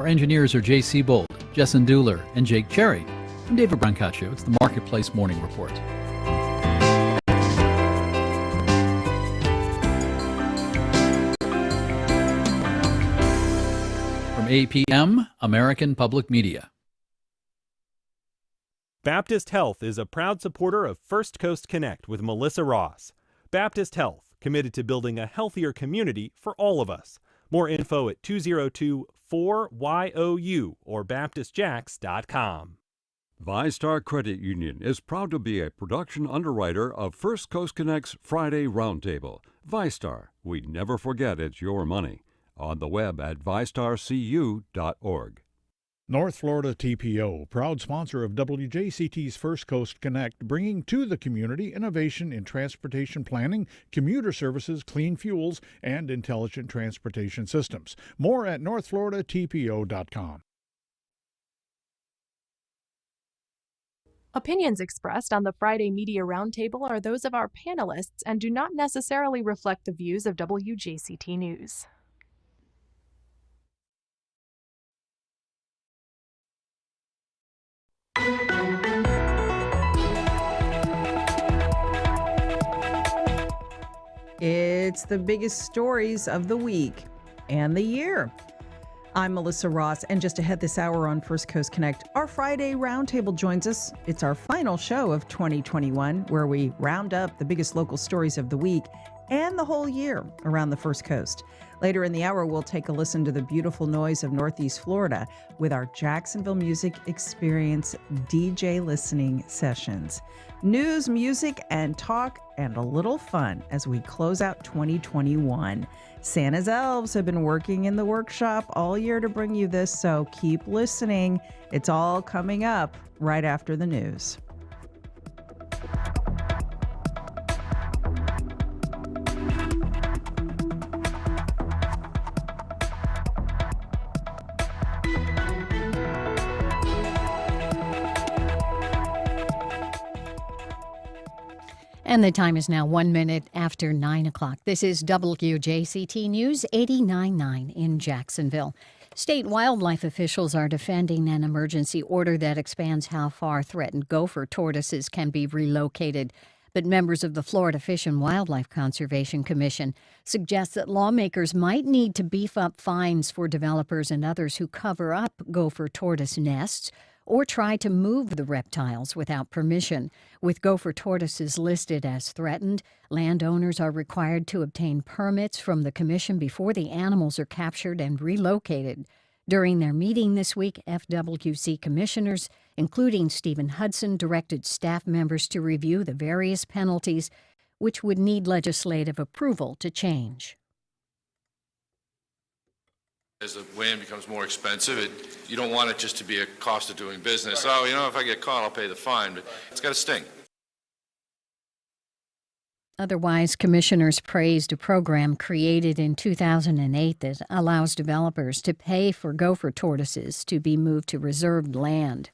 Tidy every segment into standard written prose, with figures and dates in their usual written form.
Our engineers are J.C. Bold, Jessen Dueller, and Jake Cherry. I'm David Brancaccio. It's the Marketplace Morning Report. From APM, American Public Media. Baptist Health is a proud supporter of First Coast Connect with Melissa Ross. Baptist Health, committed to building a healthier community for all of us. More info at 202-4YOU or baptistjacks.com. ViStar Credit Union is proud to be a production underwriter of First Coast Connect's Friday Roundtable. ViStar, we never forget it's your money. On the web at vistarcu.org. North Florida TPO, proud sponsor of WJCT's First Coast Connect, bringing to the community innovation in transportation planning, commuter services, clean fuels, and intelligent transportation systems. More at northfloridatpo.com. Opinions expressed on the Friday Media Roundtable are those of our panelists and do not necessarily reflect the views of WJCT News. It's the biggest stories of the week and the year. I'm Melissa Ross, and just ahead this hour on First Coast Connect, our Friday Roundtable joins us. It's our final show of 2021, where we round up the biggest local stories of the week and the whole year around the First Coast. Later in the hour, we'll take a listen to the beautiful noise of Northeast Florida with our Jacksonville Music Experience DJ listening sessions. News, music, and talk, and a little fun as we close out 2021. Santa's elves have been working in the workshop all year to bring you this, so keep listening. It's all coming up right after the news. And the time is now 1 minute after 9 o'clock. This is WJCT News 89.9 in Jacksonville. State wildlife officials are defending an emergency order that expands how far threatened gopher tortoises can be relocated. But members of the Florida Fish and Wildlife Conservation Commission suggest that lawmakers might need to beef up fines for developers and others who cover up gopher tortoise nests or try to move the reptiles without permission. With gopher tortoises listed as threatened, landowners are required to obtain permits from the commission before the animals are captured and relocated. During their meeting this week, FWC commissioners, including Stephen Hudson, directed staff members to review the various penalties, which would need legislative approval to change. As the land becomes more expensive, you don't want it just to be a cost of doing business. Oh, if I get caught, I'll pay the fine, but it's got to sting. Otherwise, commissioners praised a program created in 2008 that allows developers to pay for gopher tortoises to be moved to reserved land.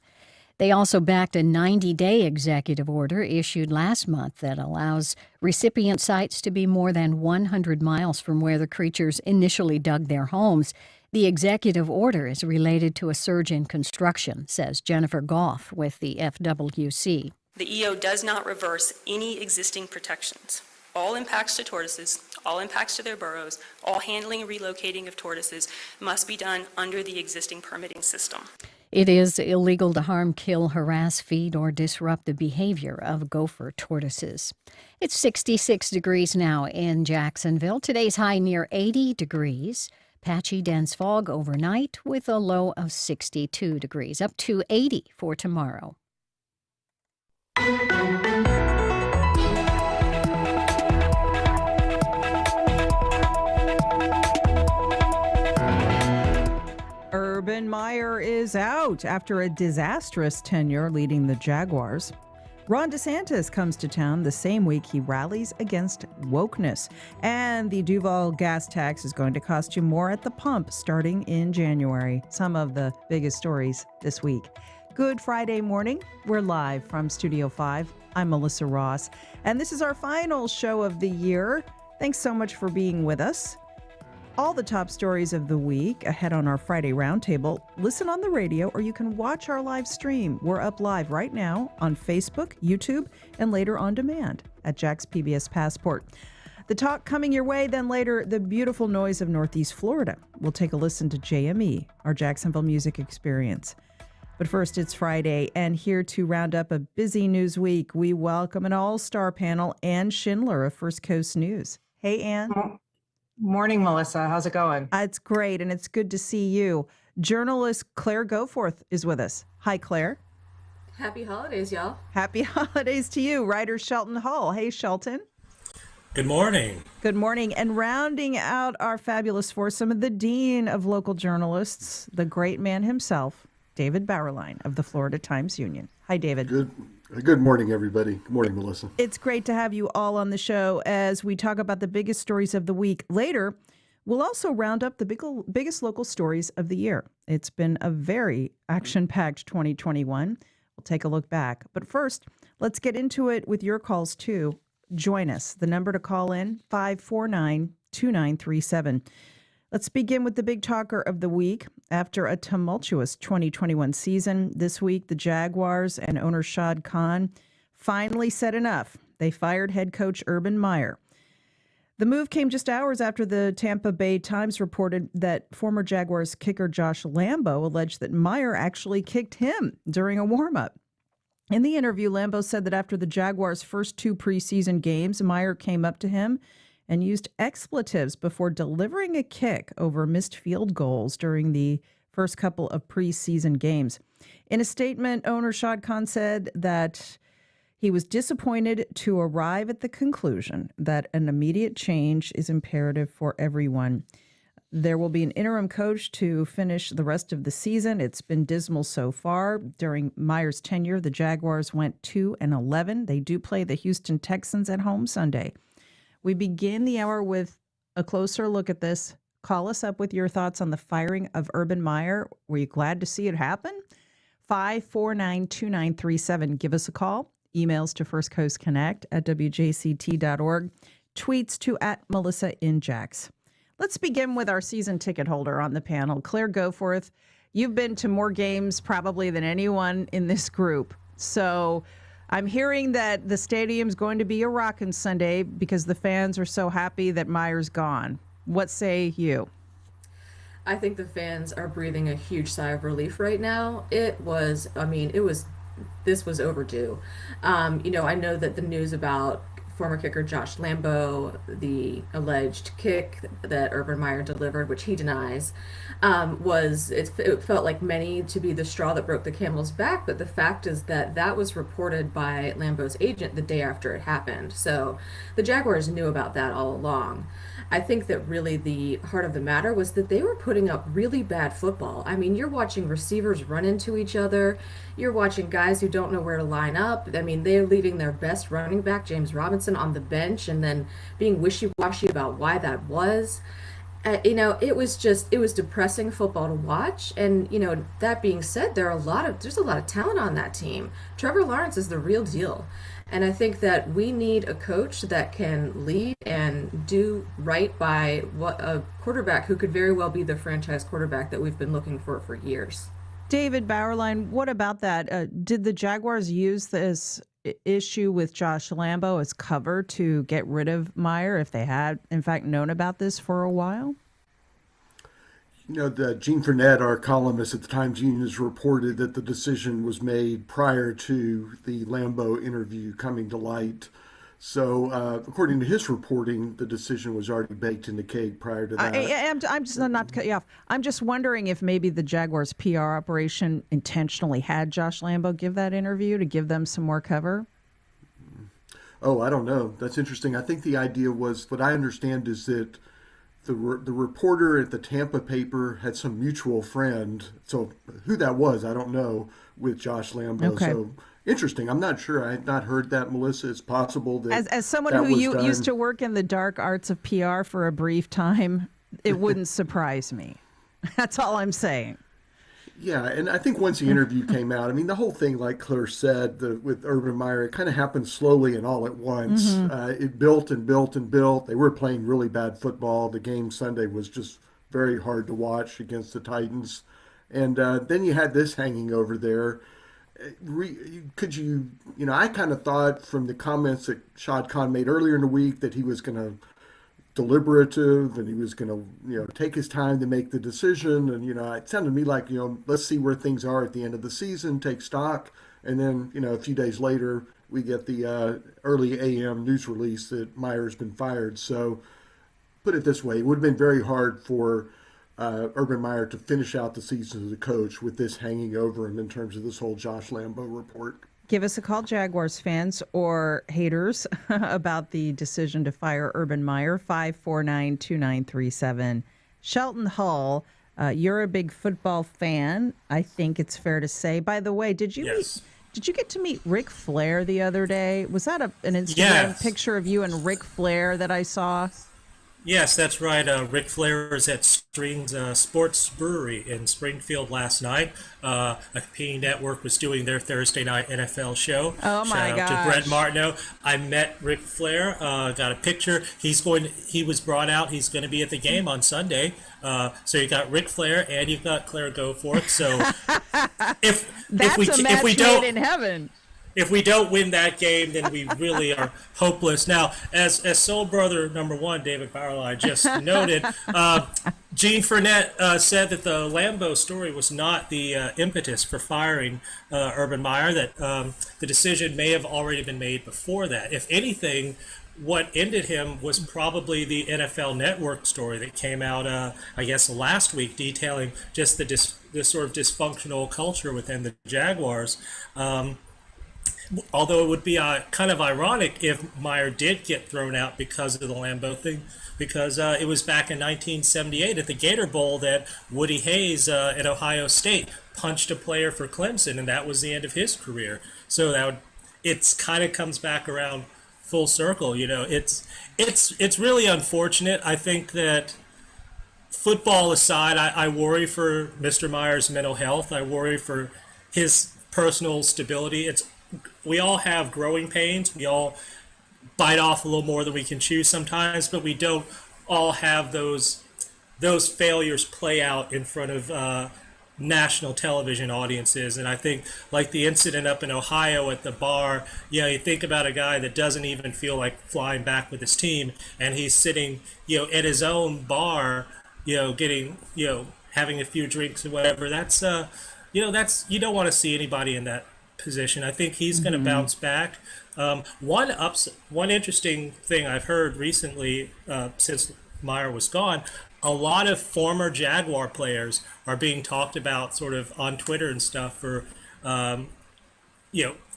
They also backed a 90-day executive order issued last month that allows recipient sites to be more than 100 miles from where the creatures initially dug their homes. The executive order is related to a surge in construction, says Jennifer Goff with the FWC. The EO does not reverse any existing protections. All impacts to tortoises, all impacts to their burrows, all handling and relocating of tortoises must be done under the existing permitting system. It is illegal to harm, kill, harass, feed, or disrupt the behavior of gopher tortoises. It's 66 degrees now in Jacksonville. Today's high near 80 degrees. Patchy dense fog overnight with a low of 62 degrees, up to 80 for tomorrow. Urban Meyer is out after a disastrous tenure leading the Jaguars. Ron DeSantis comes to town the same week he rallies against wokeness. And the Duval gas tax is going to cost you more at the pump starting in January. Some of the biggest stories this week. Good Friday morning. We're live from Studio 5. I'm Melissa Ross, and this is our final show of the year. Thanks so much for being with us. all the top stories of the week ahead on our Friday Roundtable. Listen on the radio, or you can watch our live stream. We're up live right now on Facebook, YouTube, and later on demand at Jack's PBS Passport. The talk coming your way, then later, the beautiful noise of Northeast Florida. We'll take a listen to JME, our Jacksonville music experience. But first, it's Friday, and here to round up a busy news week, we welcome an all-star panel, Ann Schindler of First Coast News. Hey, Ann. Morning, Melissa. How's it going? It's great, and it's good to see you. Journalist Claire Goforth is with us. Hi, Claire. Happy holidays, y'all. Happy holidays to you. Writer Shelton Hull. Hey, Shelton. Good morning. Good morning. And rounding out our fabulous foursome, the Dean of Local Journalists, the great man himself, David Bauerlein of the Florida Times-Union. Hi, David. Good morning, everybody. Good morning, Melissa. It's great to have you all on the show as we talk about the biggest stories of the week. Later, we'll also round up the biggest local stories of the year. It's been a very action-packed 2021. We'll take a look back. But first, let's get into it with your calls, too. Join us. The number to call in, 549-2937. Let's begin with the big talker of the week. After a tumultuous 2021 season, this week the Jaguars and owner Shad Khan finally said enough. They fired head coach Urban Meyer. The move came just hours after the Tampa Bay Times reported that former Jaguars kicker Josh Lambo alleged that Meyer actually kicked him during a warm-up. In the interview, Lambo said that after the Jaguars' first two preseason games, Meyer came up to him and used expletives before delivering a kick over missed field goals during the first couple of preseason games. In a statement, owner Shad Khan said that he was disappointed to arrive at the conclusion that an immediate change is imperative for everyone. There will be an interim coach to finish the rest of the season. It's been dismal so far. During Meyer's tenure, the Jaguars went 2-11. They do play the Houston Texans at home Sunday. We begin the hour with a closer look at this. Call us up with your thoughts on the firing of Urban Meyer. Were you glad to see it happen? 549-2937. Give us a call. Emails to firstcoastconnect@wjct.org. Tweets to @MelissaInJax. Let's begin with our season ticket holder on the panel, Claire Goforth. You've been to more games probably than anyone in this group. So I'm hearing that the stadium's going to be a rockin' Sunday because the fans are so happy that Meyer's gone. What say you? I think the fans are breathing a huge sigh of relief right now. This was overdue. I know that the news about former kicker Josh Lambo, the alleged kick that Urban Meyer delivered, which he denies, it felt like many to be the straw that broke the camel's back. But the fact is that was reported by Lambo's agent the day after it happened. So the Jaguars knew about that all along. I think that really the heart of the matter was that they were putting up really bad football. I mean, you're watching receivers run into each other. You're watching guys who don't know where to line up. I mean, they're leaving their best running back, James Robinson, on the bench and then being wishy-washy about why that was. It was depressing football to watch. And, that being said, there's a lot of talent on that team. Trevor Lawrence is the real deal. And I think that we need a coach that can lead and do right by a quarterback who could very well be the franchise quarterback that we've been looking for years. David Bauerlein, what about that? Did the Jaguars use this issue with Josh Lambo as cover to get rid of Meyer if they had, in fact, known about this for a while? Gene Fournette, our columnist at the Times-Union, has reported that the decision was made prior to the Lambo interview coming to light. So, according to his reporting, the decision was already baked in the cake prior to that. I'm just not to cut you off. I'm just wondering if maybe the Jaguars' PR operation intentionally had Josh Lambo give that interview to give them some more cover. Oh, I don't know. That's interesting. I think the idea was, what I understand is that the reporter at the Tampa paper had some mutual friend. So who that was, I don't know, with Josh Lambo. Okay. So interesting. I'm not sure. I had not heard that, Melissa. It's possible that as someone who used to work in the dark arts of PR for a brief time, it wouldn't surprise me. That's all I'm saying. Yeah, and I think once the interview came out, I mean, the whole thing, like Claire said, with Urban Meyer, it kind of happened slowly and all at once. It built and built and built. They were playing really bad football. The game Sunday was just very hard to watch against the Titans. And then you had this hanging over there. Could you, I kind of thought from the comments that Shad Khan made earlier in the week that he was going to deliberative and he was going to take his time to make the decision, and it sounded to me like let's see where things are at the end of the season, take stock, and then a few days later we get the early AM news release that Meyer's been fired. So put it this way, it would have been very hard for Urban Meyer to finish out the season as a coach with this hanging over him in terms of this whole Josh Lambo report. Give us a call, Jaguars fans or haters, about the decision to fire Urban Meyer, 549-2937. Shelton Hull, you're a big football fan, I think it's fair to say. By the way, did you get to meet Ric Flair the other day? Was that an Instagram picture of you and Ric Flair that I saw? Yes, that's right. Ric Flair is at Strings Sports Brewery in Springfield last night. A competing network was doing their Thursday night NFL show. Oh my gosh. Shout out to Brett Martineau. I met Ric Flair, got a picture. He was brought out. He's going to be at the game on Sunday. So you got Ric Flair and you've got Claire Goforth. So if we don't made in heaven. If we don't win that game, then we really are hopeless. Now, as Soul Brother number one, David Powerline, just noted, Gene Fournette said that the Lambeau story was not the impetus for firing Urban Meyer, that the decision may have already been made before that. If anything, what ended him was probably the NFL Network story that came out, I guess, last week, detailing just this sort of dysfunctional culture within the Jaguars. Although it would be kind of ironic if Meyer did get thrown out because of the Lambeau thing, because it was back in 1978 at the Gator Bowl that Woody Hayes at Ohio State punched a player for Clemson, and that was the end of his career. So it's kind of comes back around full circle. It's really unfortunate. I think that football aside, I worry for Mr. Meyer's mental health. I worry for his personal stability. We all have growing pains. We all bite off a little more than we can chew sometimes, but we don't all have those failures play out in front of national television audiences. And I think, like the incident up in Ohio at the bar, you think about a guy that doesn't even feel like flying back with his team, and he's sitting, at his own bar, getting, having a few drinks or whatever. That's, you don't want to see anybody in that position. I think he's going to bounce back. One interesting thing I've heard recently since Meyer was gone, a lot of former Jaguar players are being talked about sort of on Twitter and stuff for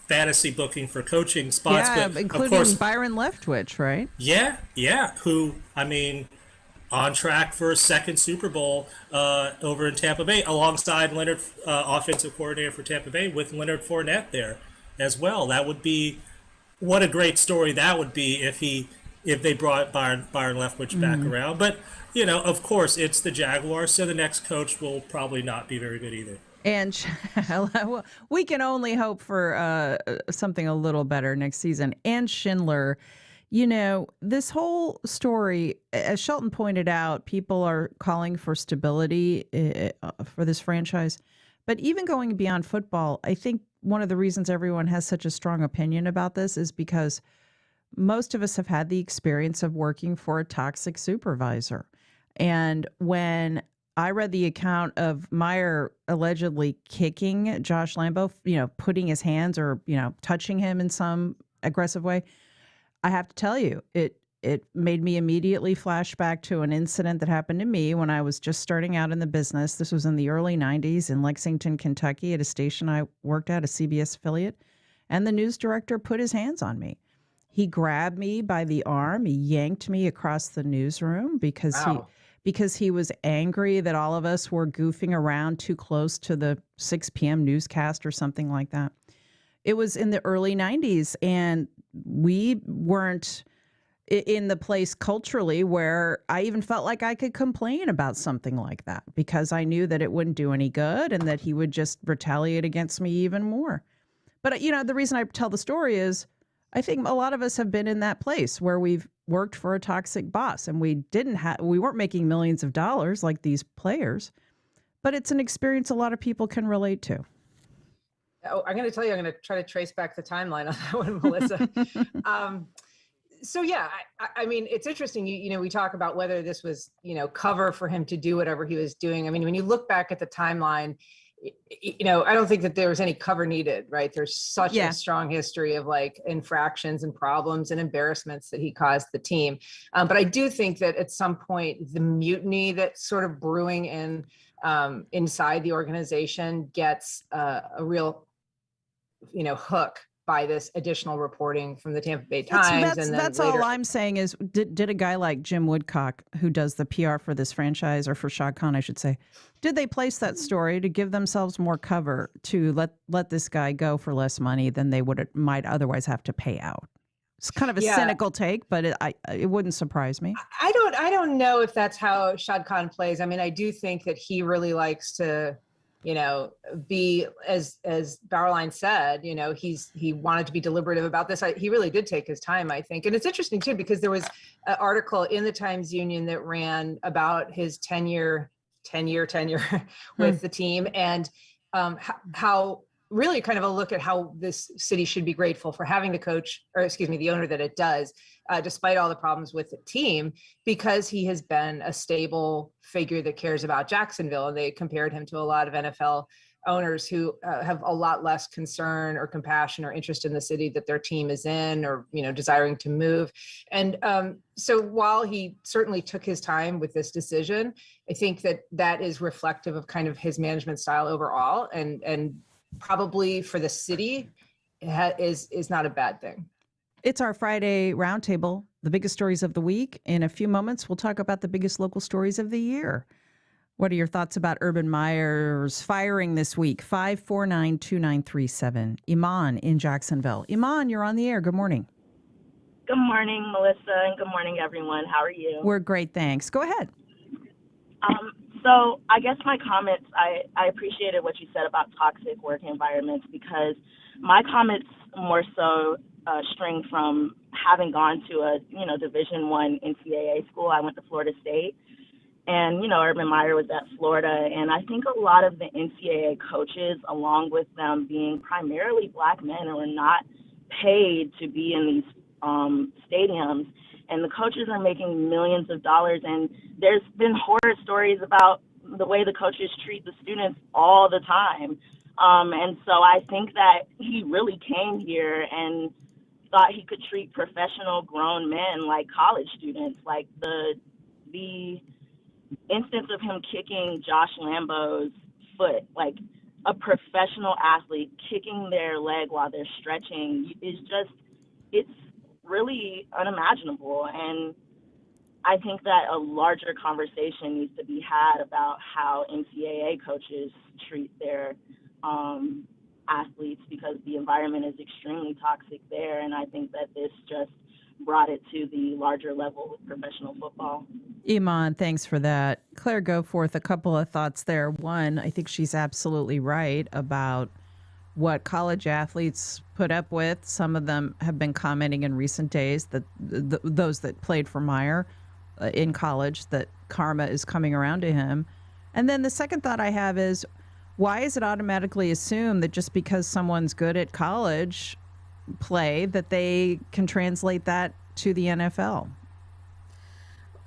fantasy booking for coaching spots. Yeah, but including of course, Byron Leftwich, right? Yeah, who, on track for a second Super Bowl over in Tampa Bay, alongside Leonard, offensive coordinator for Tampa Bay, with Leonard Fournette there as well. That would be, what a great story that would be if they brought Byron Leftwich back around. But of course, it's the Jaguars, so the next coach will probably not be very good either. And we can only hope for something a little better next season. And Schindler. This whole story, as Shelton pointed out, people are calling for stability for this franchise. But even going beyond football, I think one of the reasons everyone has such a strong opinion about this is because most of us have had the experience of working for a toxic supervisor. And when I read the account of Meyer allegedly kicking Josh Lambeau, putting his hands or, touching him in some aggressive way, I have to tell you, it made me immediately flash back to an incident that happened to me when I was just starting out in the business. This was in the early 90s in Lexington, Kentucky, at a station I worked at, a CBS affiliate. And the news director put his hands on me. He grabbed me by the arm. He yanked me across the newsroom because he was angry that all of us were goofing around too close to the 6 p.m. newscast or something like that. It was in the early 90s, and we weren't in the place culturally where I even felt like I could complain about something like that because I knew that it wouldn't do any good and that he would just retaliate against me even more. But, the reason I tell the story is I think a lot of us have been in that place where we've worked for a toxic boss and we weren't making millions of dollars like these players, but it's an experience a lot of people can relate to. Oh, I'm going to tell you, I'm going to try to trace back the timeline on that one, Melissa. So yeah, I mean, it's interesting. We talk about whether this was, cover for him to do whatever he was doing. I mean, when you look back at the timeline, I don't think that there was any cover needed, right? There's such a strong history of like infractions and problems and embarrassments that he caused the team. But I do think that at some point, the mutiny that's sort of brewing inside the organization gets a real, hook by this additional reporting from the Tampa Bay Times. That's all I'm saying is, did a guy like Jim Woodcock, who does the PR for this franchise, or for Shad Khan, I should say, did they place that story to give themselves more cover to let this guy go for less money than they might otherwise have to pay out? It's kind of a cynical take, but it wouldn't surprise me. I don't know if that's how Shad Khan plays. I mean, I do think that he really likes to, be, as Bauerlein said, he wanted to be deliberative about this. He really did take his time, I think. And it's interesting too, because there was an article in the Times Union that ran about his tenure with the team, and how really kind of a look at how this city should be grateful for having the owner that it does, despite all the problems with the team, because he has been a stable figure that cares about Jacksonville. And they compared him to a lot of NFL owners who have a lot less concern or compassion or interest in the city that their team is in, or, desiring to move. And so while he certainly took his time with this decision, I think that is reflective of kind of his management style overall, and probably for the city is not a bad thing. It's our Friday Roundtable, the biggest stories of the week. In a few moments, we'll talk about the biggest local stories of the year. What are your thoughts about Urban Meyer's firing this week? 549-2937. Iman in Jacksonville. Iman, you're on the air. Good morning. Good morning, Melissa, and good morning, everyone. How are you? We're great, thanks. Go ahead. So I guess my comments, I appreciated what you said about toxic work environments, because my comments more so string from having gone to a, Division I NCAA school. I went to Florida State, and, Urban Meyer was at Florida. And I think a lot of the NCAA coaches, along with them being primarily Black men who are not paid to be in these stadiums, and the coaches are making millions of dollars. And there's been horror stories about the way the coaches treat the students all the time. And so I think that he really came here and thought he could treat professional grown men like college students. Like the instance of him kicking Josh Lambo's foot, like a professional athlete kicking their leg while they're stretching, it's really unimaginable. And I think that a larger conversation needs to be had about how NCAA coaches treat their athletes, because the environment is extremely toxic there. And I think that this just brought it to the larger level with professional football. Iman, thanks for that. Claire Goforth, a couple of thoughts there. One, I think she's absolutely right about what college athletes put up with. Some of them have been commenting in recent days that those that played for Meyer in college, that karma is coming around to him. And then the second thought I have is, why is it automatically assumed that just because someone's good at college play that they can translate that to the NFL?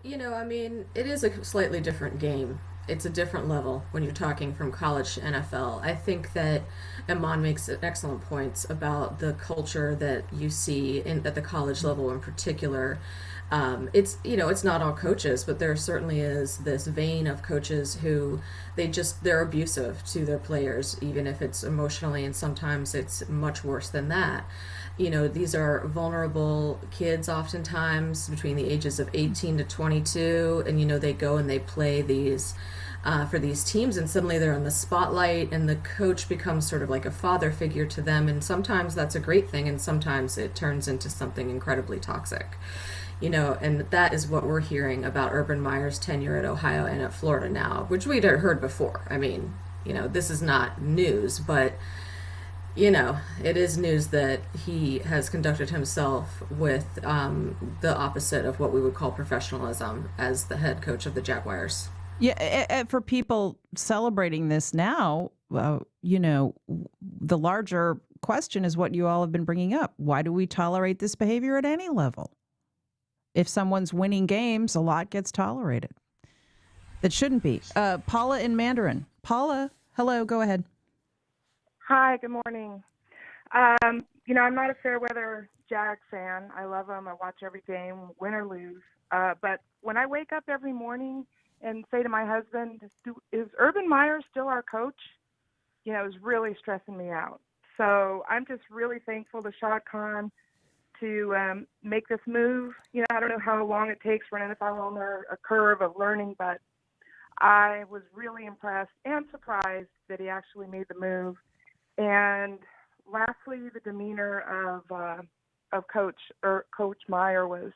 I mean, it is a slightly different game. It's a different level when you're talking from college to NFL. I think that Iman makes excellent points about the culture that you see at the college level in particular. It's not all coaches, but there certainly is this vein of coaches who they're abusive to their players, even if it's emotionally, and sometimes it's much worse than that. These are vulnerable kids oftentimes between the ages of 18 to 22, and they go and they play these for these teams, and suddenly they're in the spotlight, and the coach becomes sort of like a father figure to them, and sometimes that's a great thing, and sometimes it turns into something incredibly toxic. And that is what we're hearing about Urban Meyer's tenure at Ohio and at Florida now, which we'd heard before. I mean, this is not news, but it is news that he has conducted himself with the opposite of what we would call professionalism as the head coach of the Jaguars. Yeah, for people celebrating this now, the larger question is what you all have been bringing up. Why do we tolerate this behavior at any level? If someone's winning games, a lot gets tolerated. That shouldn't be. Paula in Mandarin. Paula, hello, go ahead. Hi, good morning. I'm not a fair weather Jag fan. I love them. I watch every game, win or lose. But when I wake up every morning and say to my husband, is Urban Meyer still our coach? It's really stressing me out. So I'm just really thankful to Shad Khan to make this move. I don't know how long it takes for an NFL owner, a curve of learning, but I was really impressed and surprised that he actually made the move. And lastly, the demeanor of Coach Meyer was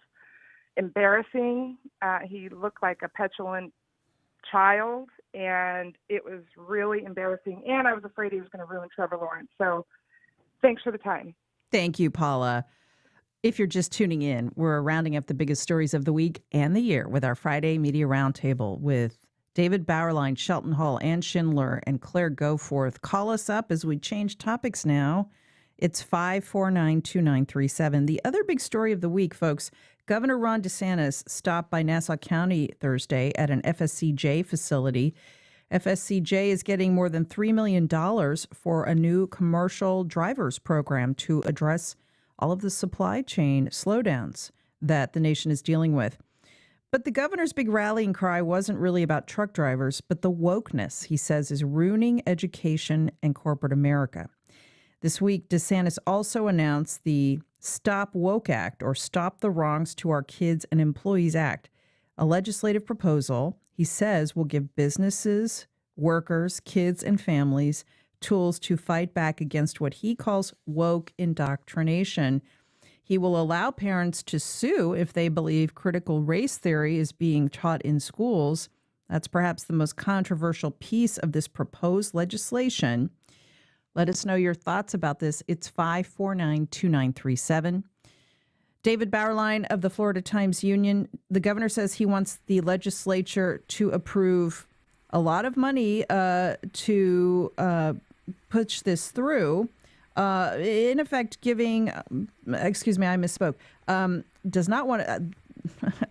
embarrassing. He looked like a petulant child, and it was really embarrassing. And I was afraid he was going to ruin Trevor Lawrence. So thanks for the time. Thank you, Paula. If you're just tuning in, we're rounding up the biggest stories of the week and the year with our Friday Media Roundtable with David Bauerlein, Shelton Hall, Ann Schindler, and Claire Goforth. Call us up as we change topics now. It's 549-2937. The other big story of the week, folks, Governor Ron DeSantis stopped by Nassau County Thursday at an FSCJ facility. FSCJ is getting more than $3 million for a new commercial drivers program to address all of the supply chain slowdowns that the nation is dealing with. But the governor's big rallying cry wasn't really about truck drivers, but the wokeness, he says, is ruining education and corporate America. This week, DeSantis also announced the Stop Woke Act, or Stop the Wrongs to Our Kids and Employees Act, a legislative proposal he says will give businesses, workers, kids, and families tools to fight back against what he calls woke indoctrination. He will allow parents to sue if they believe critical race theory is being taught in schools. That's perhaps the most controversial piece of this proposed legislation. Let us know your thoughts about this. It's 549-2937. David Bauerlein of the Florida Times-Union. The governor says he wants the legislature to approve a lot of money to push this through. In effect, giving, excuse me, I misspoke, does not want to,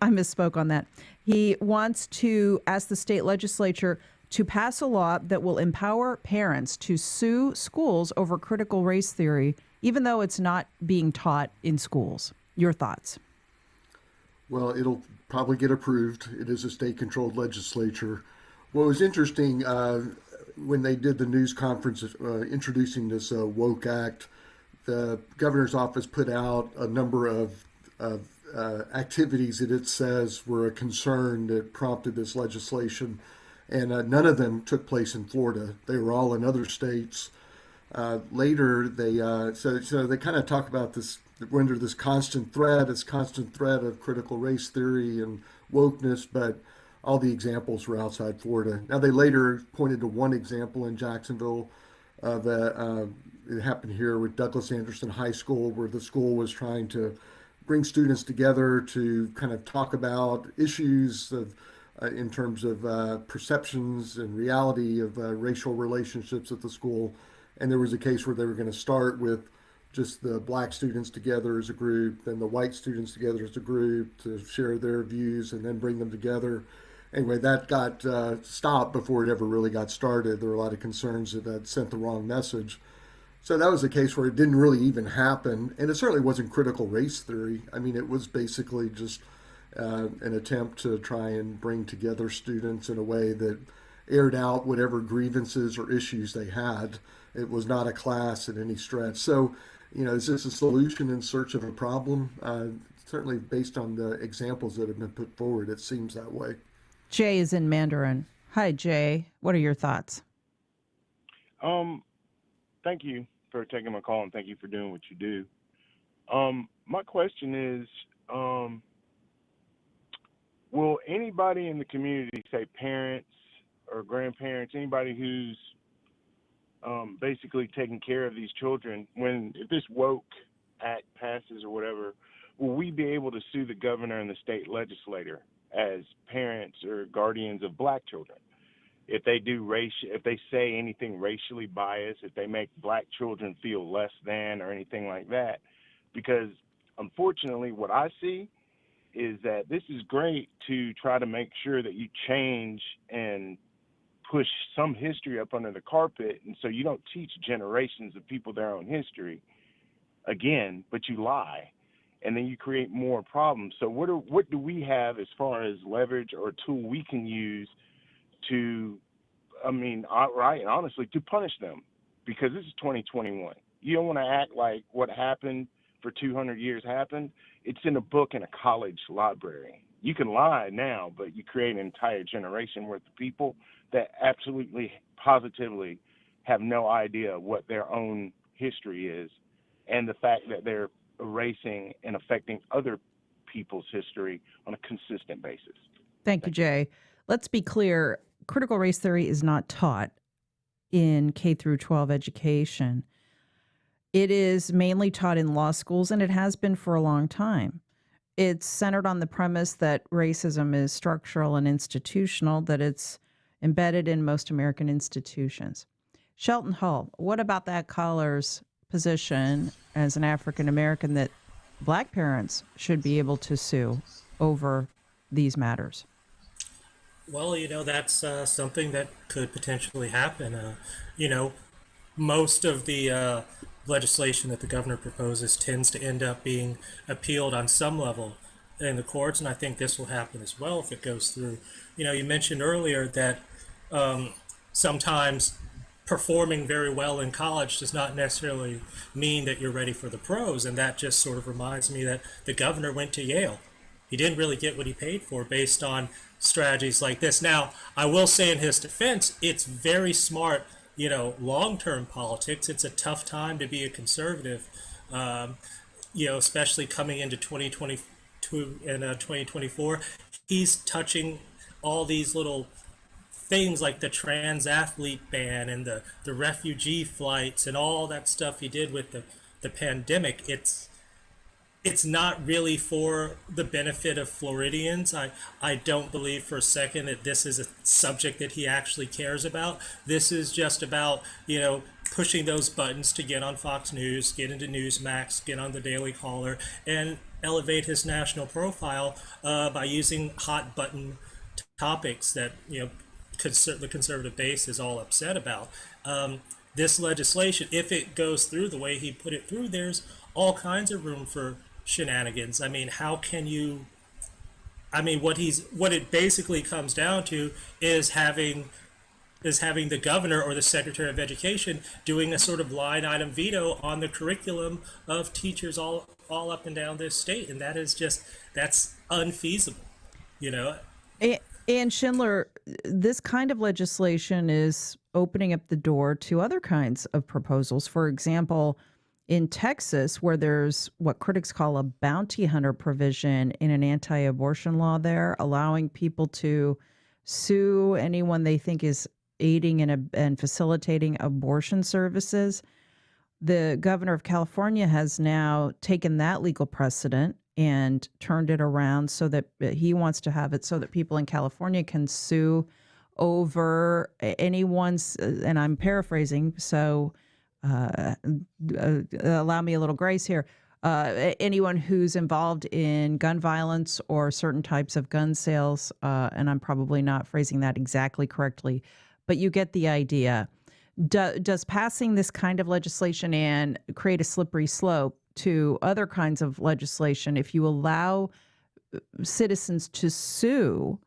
I misspoke on that. He wants to ask the state legislature to pass a law that will empower parents to sue schools over critical race theory, even though it's not being taught in schools. Your thoughts? Well, it'll probably get approved. It is a state-controlled legislature. What was interesting, when they did the news conference introducing this Woke Act, the governor's office put out a number of activities that it says were a concern that prompted this legislation, and none of them took place in Florida. They were all in other states. Later, they so they kind of talk about this. We're under this constant threat of critical race theory and wokeness, but all the examples were outside Florida. Now, they later pointed to one example in Jacksonville that it happened here with Douglas Anderson High School, where the school was trying to bring students together to kind of talk about issues of, in terms of perceptions and reality of racial relationships at the school. And there was a case where they were going to start with just the black students together as a group, then the white students together as a group to share their views and then bring them together. Anyway, that got stopped before it ever really got started. There were a lot of concerns that that sent the wrong message. So that was a case where it didn't really even happen. And it certainly wasn't critical race theory. I mean, it was basically just an attempt to try and bring together students in a way that aired out whatever grievances or issues they had. It was not a class at any stretch. So, is this a solution in search of a problem? Certainly based on the examples that have been put forward, it seems that way. Jay is in Mandarin. Hi, Jay. What are your thoughts? Thank you for taking my call, and thank you for doing what you do. My question is, will anybody in the community, say parents or grandparents, anybody who's basically taking care of these children, if this woke act passes or whatever, will we be able to sue the governor and the state legislator as parents or guardians of black children if they say anything racially biased, if they make black children feel less than or anything like that? Because unfortunately, what I see is that this is great to try to make sure that you change and push some history up under the carpet, and so you don't teach generations of people their own history again, but you lie, and then you create more problems. So what do we have as far as leverage or tool we can use to, outright and honestly, to punish them? Because this is 2021. You don't want to act like what happened for 200 years happened. It's in a book in a college library. You can lie now, but you create an entire generation worth of people that absolutely, positively have no idea what their own history is, and the fact that they're erasing and affecting other people's history on a consistent basis. Thank you, Jay. Let's be clear. Critical race theory is not taught in K through 12 education. It is mainly taught in law schools, and it has been for a long time. It's centered on the premise that racism is structural and institutional, that it's embedded in most American institutions. Shelton Hull, what about that caller's position as an African American that black parents should be able to sue over these matters? Well, that's something that could potentially happen. Most of the legislation that the governor proposes tends to end up being appealed on some level in the courts, and I think this will happen as well if it goes through. You mentioned earlier that sometimes performing very well in college does not necessarily mean that you're ready for the pros, and that just sort of reminds me that the governor went to Yale. He didn't really get what he paid for based on strategies like this. Now, I will say in his defense, it's very smart, long-term politics. It's a tough time to be a conservative, especially coming into 2022 and 2024. He's touching all these little things like the trans athlete ban and the refugee flights and all that stuff he did with the pandemic. It's not really for the benefit of Floridians. I don't believe for a second that this is a subject that he actually cares about. This is just about, pushing those buttons to get on Fox News, get into Newsmax, get on the Daily Caller, and elevate his national profile by using hot button topics that, the conservative base is all upset about. This legislation, if it goes through the way he put it through, there's all kinds of room for shenanigans. How can you? What it basically comes down to is having the governor or the secretary of education doing a sort of line item veto on the curriculum of teachers all up and down this state, and that's unfeasible. And Schindler, this kind of legislation is opening up the door to other kinds of proposals. For example, in Texas, where there's what critics call a bounty hunter provision in an anti-abortion law there, allowing people to sue anyone they think is aiding and facilitating abortion services. The governor of California has now taken that legal precedent and turned it around so that he wants to have it so that people in California can sue over anyone's, and I'm paraphrasing, so allow me a little grace here, anyone who's involved in gun violence or certain types of gun sales, and I'm probably not phrasing that exactly correctly, but you get the idea. Does passing this kind of legislation and create a slippery slope to other kinds of legislation if you allow citizens to sue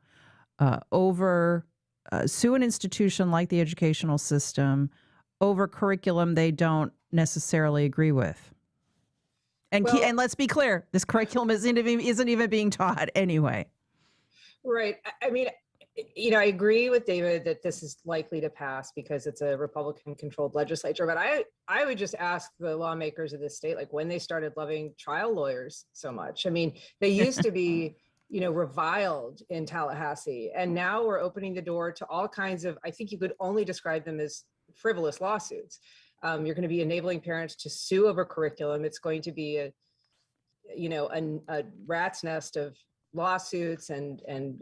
sue an institution like the educational system over curriculum they don't necessarily agree with? And let's be clear, this curriculum isn't even being taught anyway. Right. I agree with David that this is likely to pass because it's a Republican-controlled legislature. But I would just ask the lawmakers of this state, when they started loving trial lawyers so much. They used to be reviled in Tallahassee. And now we're opening the door to all kinds of, I think you could only describe them as frivolous lawsuits. You're going to be enabling parents to sue over curriculum. It's going to be a rat's nest of lawsuits and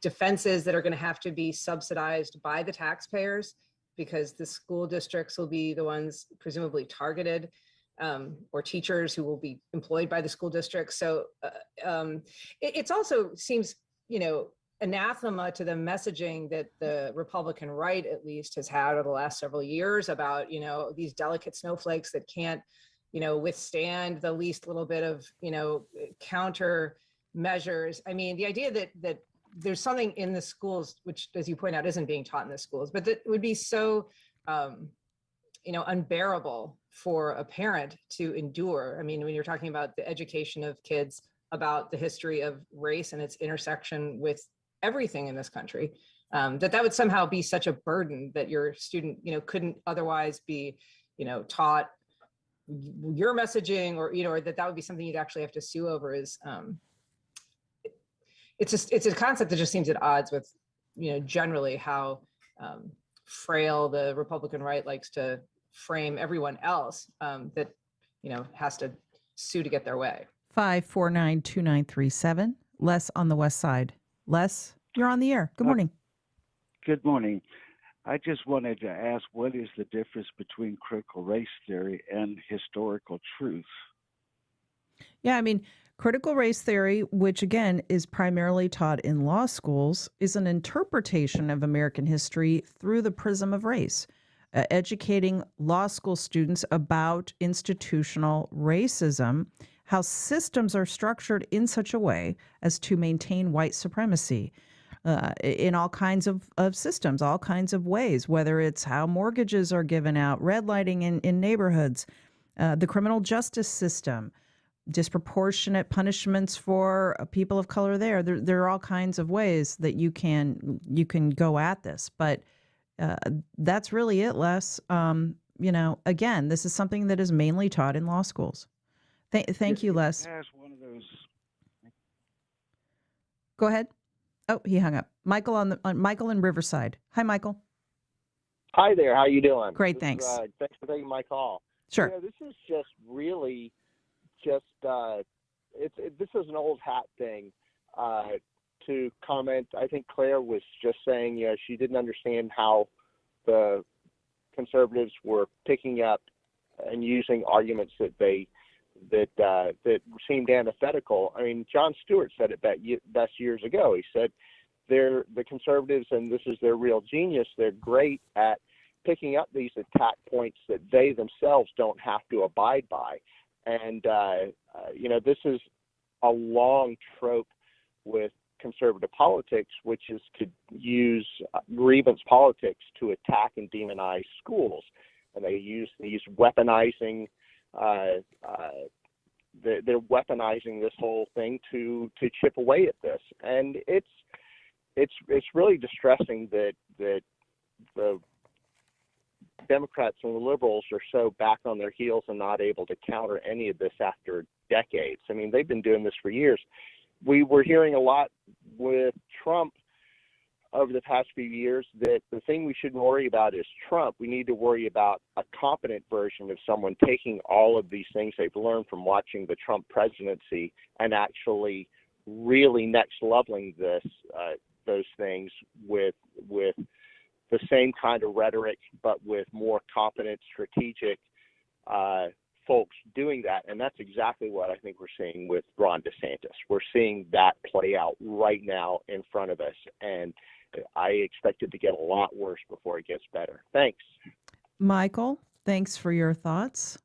defenses that are going to have to be subsidized by the taxpayers, because the school districts will be the ones presumably targeted, or teachers who will be employed by the school district. So it's also seems, anathema to the messaging that the Republican right, at least, has had over the last several years about, these delicate snowflakes that can't, withstand the least little bit of, counter measures. I mean, the idea that there's something in the schools, which, as you point out, isn't being taught in the schools, but that would be so, unbearable for a parent to endure. I mean, when you're talking about the education of kids about the history of race and its intersection with everything in this country, that would somehow be such a burden that your student, couldn't otherwise be, taught your messaging, or that would be something you'd actually have to sue over is, it's a concept that just seems at odds with, generally how frail the Republican right likes to frame everyone else, that, has to sue to get their way. 549-2937. Les on the West Side. Les, you're on the air. Good morning. Good morning. I just wanted to ask, what is the difference between critical race theory and historical truth? Yeah, I mean, critical race theory, which again is primarily taught in law schools, is an interpretation of American history through the prism of race, educating law school students about institutional racism, how systems are structured in such a way as to maintain white supremacy. In all kinds of systems, all kinds of ways, whether it's how mortgages are given out, red lighting in neighborhoods, the criminal justice system, disproportionate punishments for people of color there. There are all kinds of ways that you can go at this. But that's really it, Les. Again, this is something that is mainly taught in law schools. Thank you, Les. One of those. Go ahead. Oh, he hung up. Michael Michael in Riverside. Hi, Michael. Hi there. How you doing? Great, thanks. Thanks for taking my call. Sure. This is just really this is an old hat thing to comment. I think Claire was just saying, she didn't understand how the conservatives were picking up and using arguments that seemed antithetical. I mean, Jon Stewart said it best years ago. He said the conservatives, and this is their real genius, they're great at picking up these attack points that they themselves don't have to abide by. And, this is a long trope with conservative politics, which is to use grievance politics to attack and demonize schools. And they use these weaponizing they're weaponizing this whole thing to chip away at this, and it's really distressing that the Democrats and the liberals are so back on their heels and not able to counter any of this after decades. I mean, they've been doing this for years. We were hearing a lot with Trump over the past few years that the thing we shouldn't worry about is Trump. We need to worry about a competent version of someone taking all of these things they've learned from watching the Trump presidency and actually really next leveling those things with the same kind of rhetoric, but with more competent, strategic folks doing that. And that's exactly what I think we're seeing with Ron DeSantis. We're seeing that play out right now in front of us. And I expect it to get a lot worse before it gets better. Thanks. Michael, thanks for your thoughts.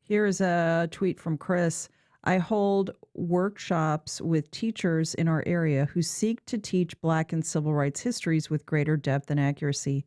Here's a tweet from Chris. I hold workshops with teachers in our area who seek to teach Black and civil rights histories with greater depth and accuracy.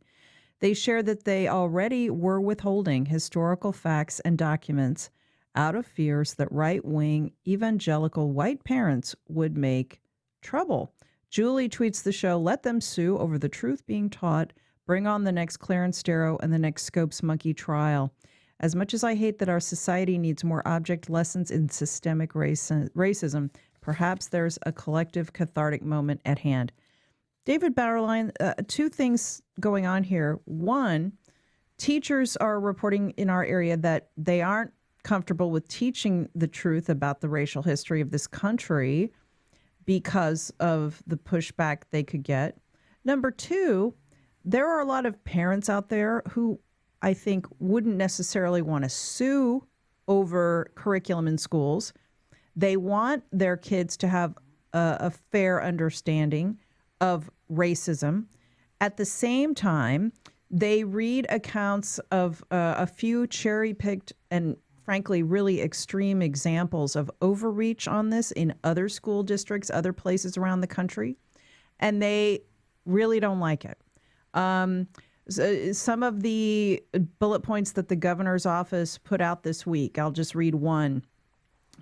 They share that they already were withholding historical facts and documents out of fears that right-wing evangelical white parents would make trouble. Julie tweets the show, let them sue over the truth being taught. Bring on the next Clarence Darrow and the next Scopes Monkey trial. As much as I hate that our society needs more object lessons in systemic racism, Perhaps there's a collective cathartic moment at hand. David Bauerlein, two things going on here. One, teachers are reporting in our area that they aren't comfortable with teaching the truth about the racial history of this country because of the pushback they could get. Number two, there are a lot of parents out there who I think wouldn't necessarily want to sue over curriculum in schools. They want their kids to have a fair understanding of racism. At the same time, they read accounts of a few cherry-picked and frankly really extreme examples of overreach on this in other school districts, other places around the country, and they really don't like it. Some of the bullet points that the governor's office put out this week, I'll just read one.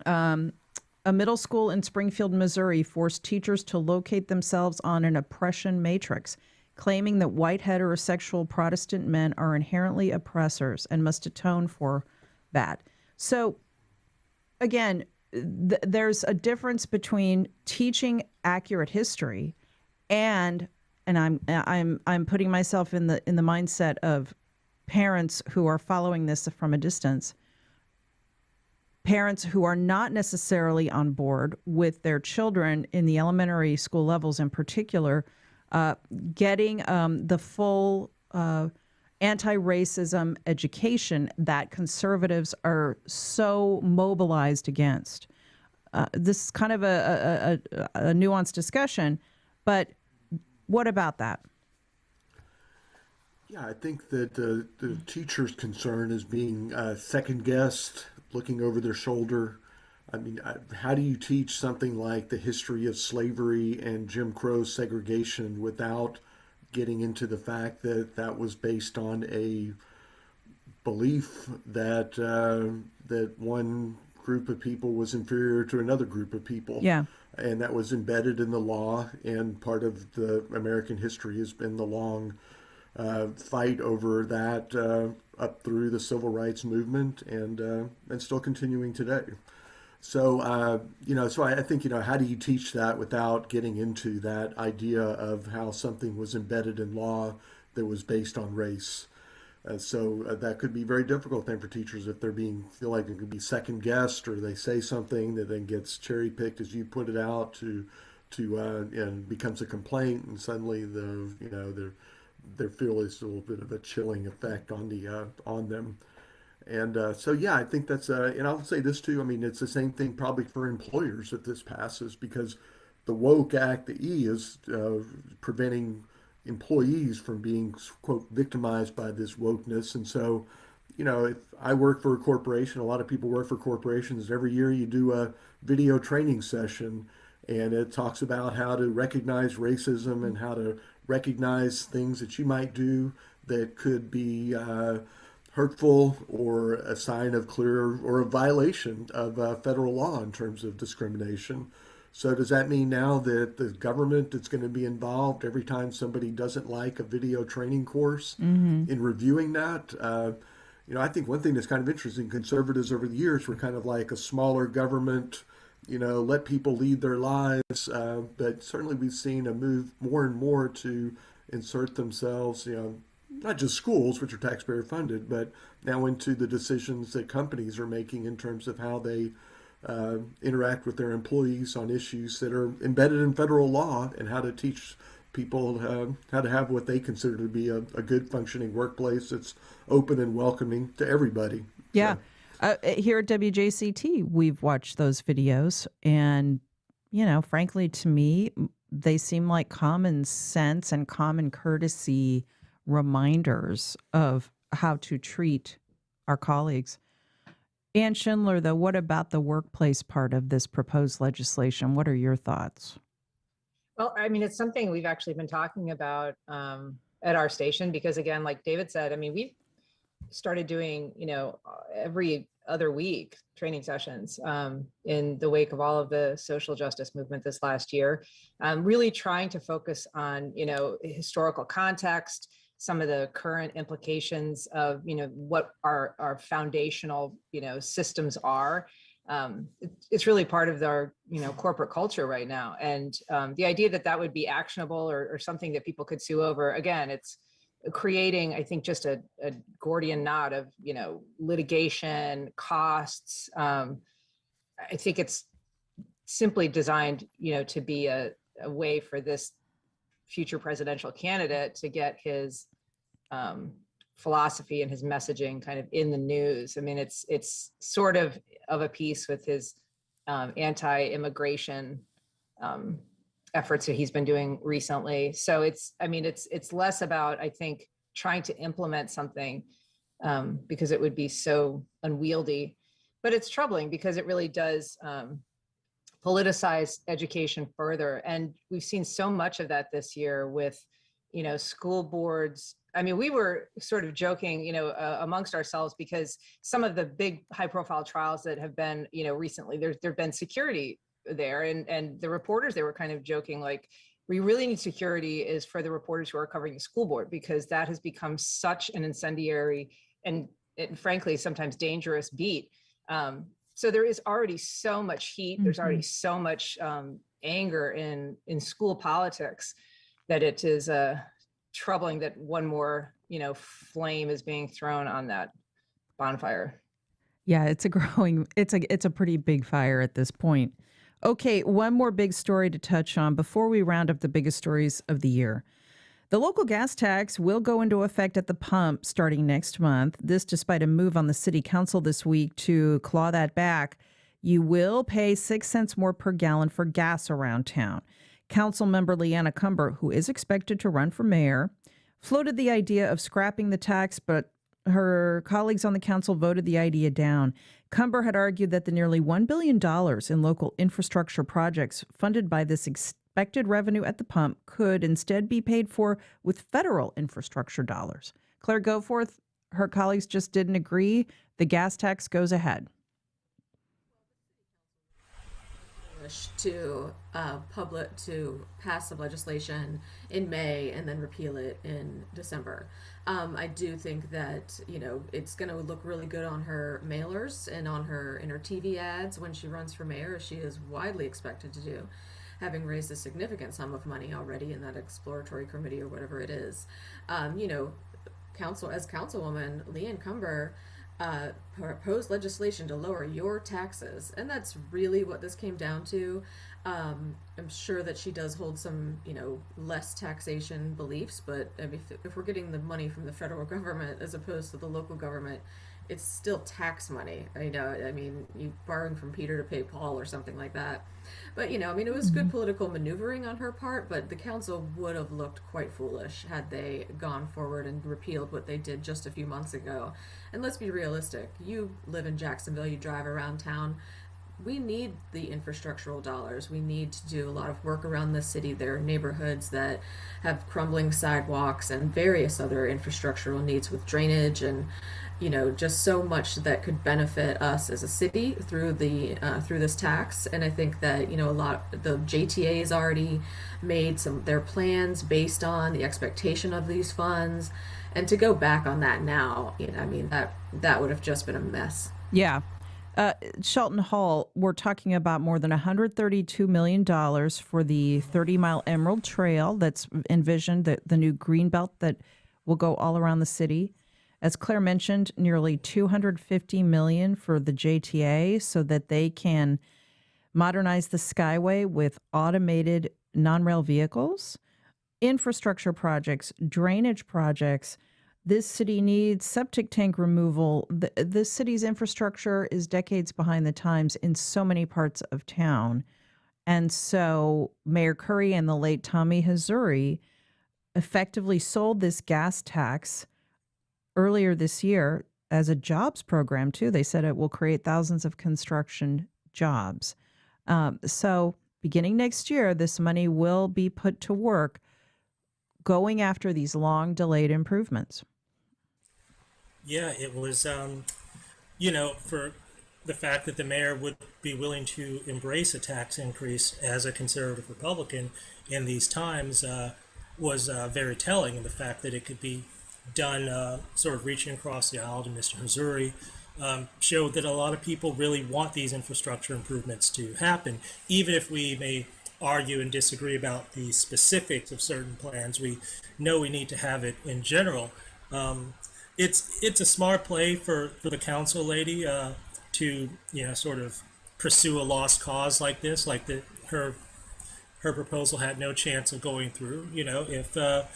A middle school in Springfield, Missouri forced teachers to locate themselves on an oppression matrix, claiming that white heterosexual Protestant men are inherently oppressors and must atone for that. So, again, there's a difference between teaching accurate history and I'm putting myself in the mindset of parents who are following this from a distance. Parents who are not necessarily on board with their children in the elementary school levels in particular, getting the full anti-racism education that conservatives are so mobilized against. This is kind of a nuanced discussion, but what about that? Yeah, I think that the teacher's concern is being second-guessed, looking over their shoulder. I mean, how do you teach something like the history of slavery and Jim Crow segregation without getting into the fact that that was based on a belief that that one group of people was inferior to another group of people? Yeah. And that was embedded in the law, and part of the American history has been the long fight over that up through the civil rights movement and still continuing today. So, so I think, how do you teach that without getting into that idea of how something was embedded in law that was based on race? So that could be very difficult then for teachers if they're feel like they could be second guessed, or they say something that then gets cherry picked, as you put it out, and becomes a complaint, and suddenly their feel is a little bit of a chilling effect on them. And I think that's and I'll say this too. I mean, it's the same thing probably for employers if this passes, because the Woke Act, the E, is preventing employees from being, quote, victimized by this wokeness. And so, if I work for a corporation, a lot of people work for corporations, every year you do a video training session, and it talks about how to recognize racism and how to recognize things that you might do that could be hurtful or a sign of clear or a violation of federal law in terms of discrimination. So does that mean now that the government is going to be involved every time somebody doesn't like a video training course in reviewing that? I think one thing that's kind of interesting, conservatives over the years were kind of like a smaller government, let people lead their lives. But certainly we've seen a move more and more to insert themselves, not just schools, which are taxpayer funded, but now into the decisions that companies are making in terms of how they interact with their employees on issues that are embedded in federal law, and how to teach people how to have what they consider to be a good functioning workplace that's open and welcoming to everybody. Yeah. Here at WJCT, we've watched those videos, and, frankly, to me, they seem like common sense and common courtesy reminders of how to treat our colleagues. Ann Schindler, though, what about the workplace part of this proposed legislation? What are your thoughts? Well, I mean, it's something we've actually been talking about at our station, because again, like David said, I mean, we've started doing, every other week training sessions in the wake of all of the social justice movement this last year, really trying to focus on, historical context, some of the current implications of, what our foundational, systems are, it's really part of our, corporate culture right now. And the idea that that would be actionable or something that people could sue over, again, it's creating, I think, just a Gordian knot of, litigation, costs. I think it's simply designed, to be a way for this future presidential candidate to get his philosophy and his messaging kind of in the news. I mean, it's sort of a piece with his anti-immigration efforts that he's been doing recently. So it's less about, I think, trying to implement something because it would be so unwieldy, but it's troubling because it really does politicize education further. And we've seen so much of that this year with, school boards. I mean, we were sort of joking, amongst ourselves because some of the big high profile trials that have been, recently, there've been security there, and the reporters, they were kind of joking, like, we really need security is for the reporters who are covering the school board, because that has become such an incendiary and frankly, sometimes dangerous beat. So there is already so much heat. There's already so much anger in school politics that it is troubling that one more, flame is being thrown on that bonfire. Yeah, it's a pretty big fire at this point. Okay, one more big story to touch on before we round up the biggest stories of the year. The local gas tax will go into effect at the pump starting next month. This despite a move on the city council this week to claw that back. You will pay 6 cents more per gallon for gas around town. Council member Leanna Cumber, who is expected to run for mayor, floated the idea of scrapping the tax, but her colleagues on the council voted the idea down. Cumber had argued that the nearly $1 billion in local infrastructure projects funded by this expected revenue at the pump could instead be paid for with federal infrastructure dollars. Claire Goforth, her colleagues just didn't agree. The gas tax goes ahead. To pass some legislation in May and then repeal it in December. I do think that it's going to look really good on her mailers and in her TV ads when she runs for mayor, as she is widely expected to do, having raised a significant sum of money already in that exploratory committee or whatever it is. Councilwoman Leanne Cumber proposed legislation to lower your taxes, and that's really what this came down to. I'm sure that she does hold some, less taxation beliefs, but if we're getting the money from the federal government as opposed to the local government, it's still tax money. You borrowing from Peter to pay Paul or something like that. But, it was good political maneuvering on her part, but the council would have looked quite foolish had they gone forward and repealed what they did just a few months ago. And let's be realistic. You live in Jacksonville, you drive around town. We need the infrastructural dollars. We need to do a lot of work around the city. There are neighborhoods that have crumbling sidewalks and various other infrastructural needs with drainage and just so much that could benefit us as a city through this tax. And I think that the JTA has already made their plans based on the expectation of these funds, and to go back on that now, that would have just been a mess. Yeah. Shelton Hall, we're talking about more than $132 million for the 30-mile Emerald Trail that's envisioned, the new green belt that will go all around the city. As Claire mentioned, nearly $250 million for the JTA so that they can modernize the Skyway with automated non-rail vehicles, infrastructure projects, drainage projects. This city needs septic tank removal. This city's infrastructure is decades behind the times in so many parts of town. And so Mayor Curry and the late Tommy Hazouri effectively sold this gas tax earlier this year as a jobs program, too. They said it will create thousands of construction jobs. So beginning next year, this money will be put to work going after these long delayed improvements. Yeah, it was, for the fact that the mayor would be willing to embrace a tax increase as a conservative Republican in these times was very telling. And the fact that it could be done sort of reaching across the aisle to Mr. Hazouri showed that a lot of people really want these infrastructure improvements to happen, even if we may argue and disagree about the specifics of certain plans. We know we need to have it in general. It's a smart play for the council lady to sort of pursue a lost cause like this, like her proposal had no chance of going through. If the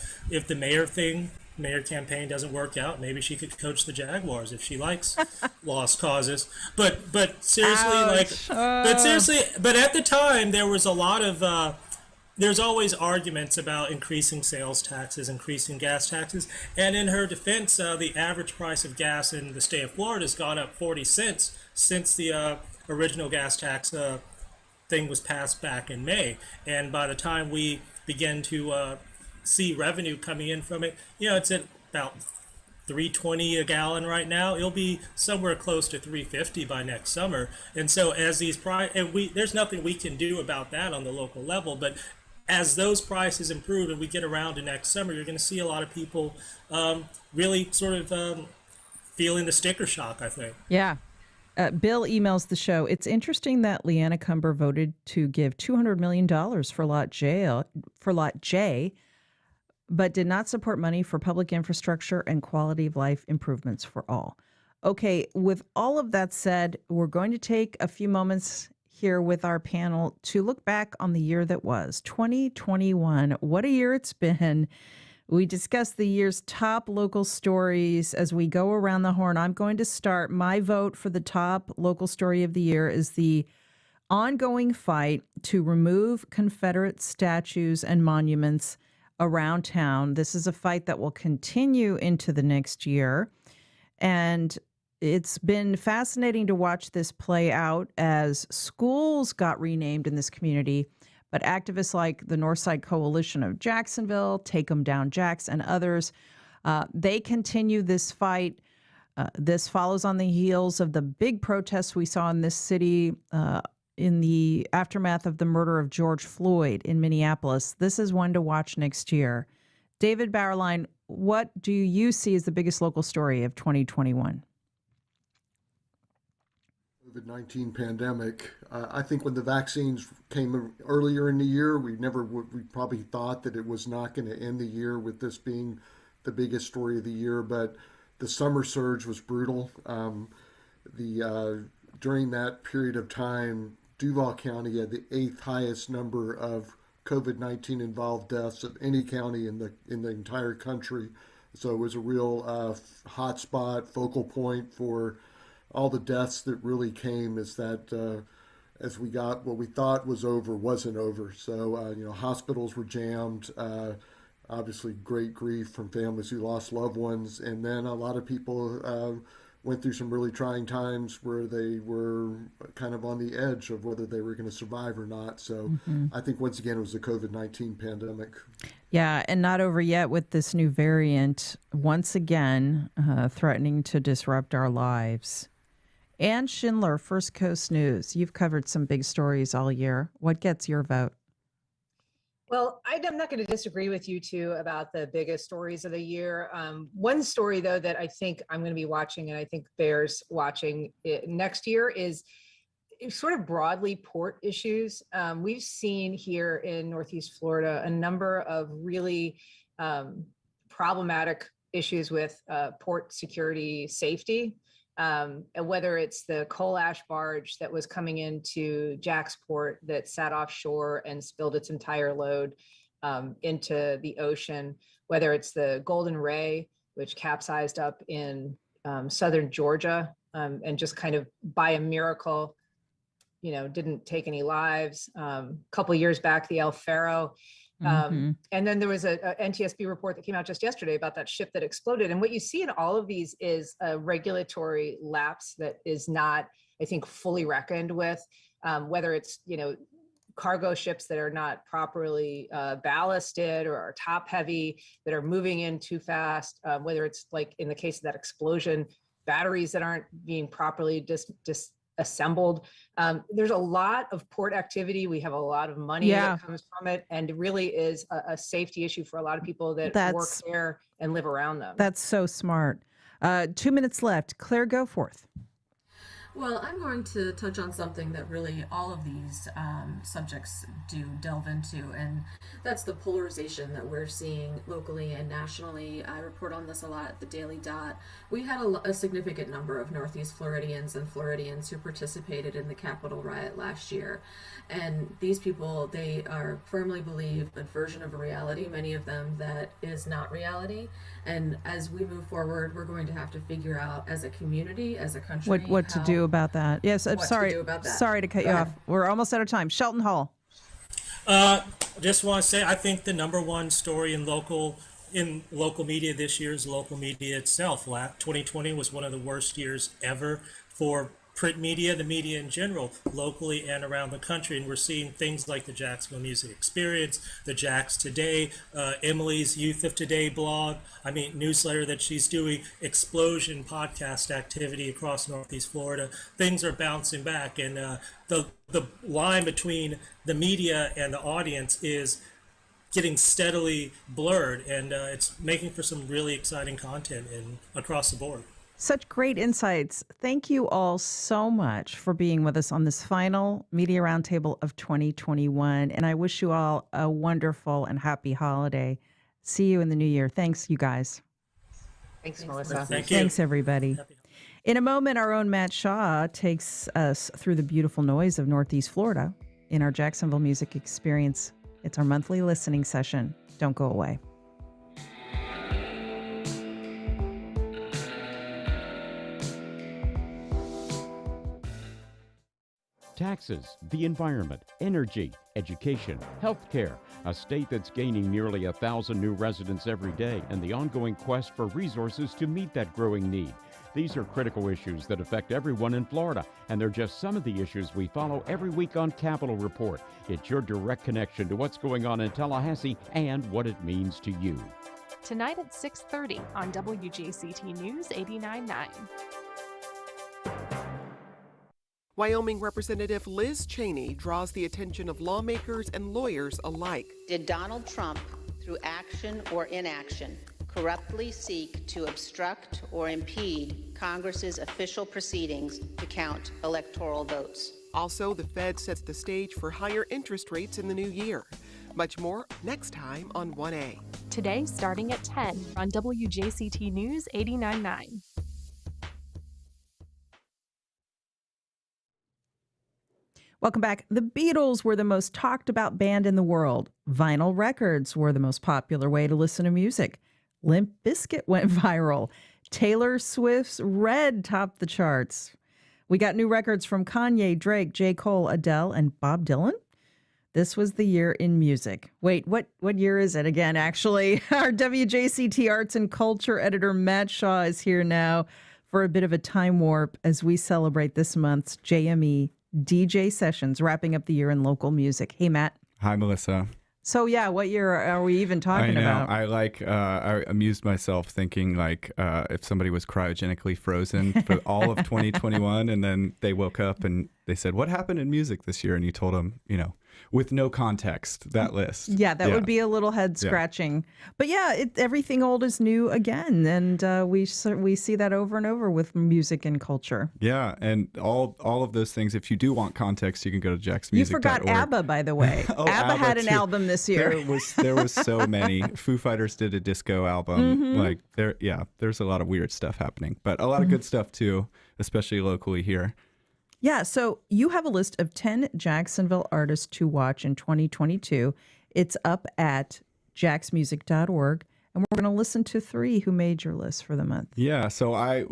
mayor campaign doesn't work out, maybe she could coach the Jaguars if she likes lost causes. But seriously, but at the time there was a lot of there's always arguments about increasing sales taxes, increasing gas taxes, and in her defense, the average price of gas in the state of Florida has gone up 40 cents since the original gas tax thing was passed back in May. And by the time we begin to see revenue coming in from it, it's at about $3.20 a gallon right now. It'll be somewhere close to $3.50 by next summer. And so as these there's nothing we can do about that on the local level, but as those prices improve and we get around to next summer, you're going to see a lot of people really sort of feeling the sticker shock, I think. Yeah. Bill emails the show. It's interesting that Leanna Cumber voted to give $200 million for Lot J, but did not support money for public infrastructure and quality of life improvements for all. Okay, with all of that said, we're going to take a few moments here with our panel to look back on the year that was 2021. What a year it's been. We discuss the year's top local stories as we go around the horn. I'm going to start. My vote for the top local story of the year is the ongoing fight to remove Confederate statues and monuments around town. This is a fight that will continue into the next year. And it's been fascinating to watch this play out as schools got renamed in this community. But activists like the Northside Coalition of Jacksonville, Take 'em Down Jacks, and others, they continue this fight. This follows on the heels of the big protests we saw in this city in the aftermath of the murder of George Floyd in Minneapolis. This is one to watch next year. David Bauerlein, what do you see as the biggest local story of 2021? COVID-19 pandemic. I think when the vaccines came earlier in the year, we probably thought that it was not going to end the year with this being the biggest story of the year. But the summer surge was brutal. During that period of time, Duval County had the 8th highest number of COVID-19 involved deaths of any county in the entire country. So it was a real hotspot, focal point for all the deaths that really came as we got what we thought was over wasn't over. So, hospitals were jammed, obviously great grief from families who lost loved ones. And then a lot of people went through some really trying times where they were kind of on the edge of whether they were going to survive or not. So I think once again, it was the COVID-19 pandemic. Yeah, and not over yet with this new variant, once again, threatening to disrupt our lives. Ann Schindler, First Coast News. You've covered some big stories all year. What gets your vote? Well, I'm not going to disagree with you two about the biggest stories of the year. One story, though, that I think I'm going to be watching and I think bears watching next year is sort of broadly port issues. We've seen here in Northeast Florida a number of really problematic issues with port security safety. Whether it's the coal ash barge that was coming into Jacksport that sat offshore and spilled its entire load into the ocean, whether it's the Golden Ray, which capsized up in southern Georgia and just kind of by a miracle, didn't take any lives. A couple of years back, the El Faro. And then there was a NTSB report that came out just yesterday about that ship that exploded. And what you see in all of these is a regulatory lapse that is not, I think, fully reckoned with, whether it's, cargo ships that are not properly ballasted or are top heavy, that are moving in too fast, whether it's like in the case of that explosion, batteries that aren't being properly assembled. There's a lot of port activity. We have a lot of money that comes from it, and it really is a safety issue for a lot of people that work there and live around them. That's so smart. 2 minutes left. Claire, go forth. Well, I'm going to touch on something that really all of these subjects do delve into, and that's the polarization that we're seeing locally and nationally. I report on this a lot at the Daily Dot. We had a significant number of Northeast Floridians and Floridians who participated in the Capitol riot last year. And these people, they are firmly believe a version of a reality, many of them, that is not reality. And as we move forward, we're going to have to figure out as a community, as a country, What to do about that. Yes, I'm what to sorry. do about that. Sorry to cut you Go off. ahead. We're almost out of time. Shelton Hall. Just want to say, I think the number one story in local media this year is local media itself. 2020 was one of the worst years ever for print media, the media in general, locally and around the country. And we're seeing things like the Jacksonville Music Experience, the Jacks Today, Emily's Youth of Today blog, newsletter that she's doing, explosion podcast activity across Northeast Florida. Things are bouncing back, and the line between the media and the audience is getting steadily blurred, and it's making for some really exciting content across the board. Such great insights. Thank you all so much for being with us on this final Media Roundtable of 2021. And I wish you all a wonderful and happy holiday. See you in the new year. Thanks, you guys. Thanks, Melissa. Thank you. Thanks, everybody. In a moment, our own Matt Shaw takes us through the beautiful noise of Northeast Florida in our Jacksonville Music Experience. It's our monthly listening session. Don't go away. Taxes, the environment, energy, education, healthcare, a state that's gaining nearly 1,000 new residents every day, and the ongoing quest for resources to meet that growing need. These are critical issues that affect everyone in Florida, and they're just some of the issues we follow every week on Capitol Report. It's your direct connection to what's going on in Tallahassee and what it means to you. Tonight at 6:30 on WJCT News 89.9. Wyoming Representative Liz Cheney draws the attention of lawmakers and lawyers alike. Did Donald Trump, through action or inaction, corruptly seek to obstruct or impede Congress's official proceedings to count electoral votes? Also, the Fed sets the stage for higher interest rates in the new year. Much more next time on 1A. Today starting at 10 on WJCT News 89.9. Welcome back. The Beatles were the most talked about band in the world. Vinyl records were the most popular way to listen to music. Limp Bizkit went viral. Taylor Swift's Red topped the charts. We got new records from Kanye, Drake, J. Cole, Adele, and Bob Dylan. This was the year in music. Wait, what year is it again, actually? Our WJCT Arts and Culture editor, Matt Shaw, is here now for a bit of a time warp as we celebrate this month's JME DJ sessions, wrapping up the year in local music. Hey, Matt. Hi, Melissa. So, yeah, what year are we even talking about? I amused myself thinking if somebody was cryogenically frozen for all of 2021 and then they woke up and they said, what happened in music this year? And you told them, with no context, that list. Yeah, that would be a little head scratching. Yeah. But yeah, everything old is new again. And we see that over and over with music and culture. Yeah. And all of those things, if you do want context, you can go to jacksmusic.org. You forgot ABBA, by the way. ABBA had an album this year. There was so many. Foo Fighters did a disco album. Mm-hmm. There's a lot of weird stuff happening, but a lot of good stuff too, especially locally here. Yeah, so you have a list of 10 Jacksonville artists to watch in 2022. It's up at jacksmusic.org, and we're going to listen to 3 who made your list for the month. Yeah, so I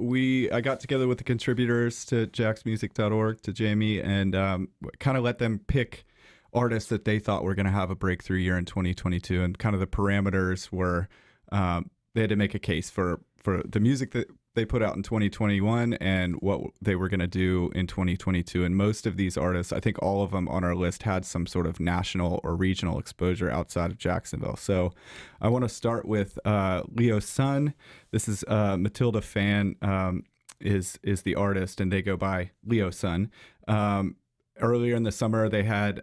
got together with the contributors to jacksmusic.org, to Jamie, and kind of let them pick artists that they thought were going to have a breakthrough year in 2022, and kind of the parameters were they had to make a case for the music that they put out in 2021 and what they were going to do in 2022. And most of these artists, I think all of them on our list, had some sort of national or regional exposure outside of Jacksonville. So I want to start with Leo Sun. This is Matilda Fan is the artist, and they go by Leo Sun. Earlier in the summer, they had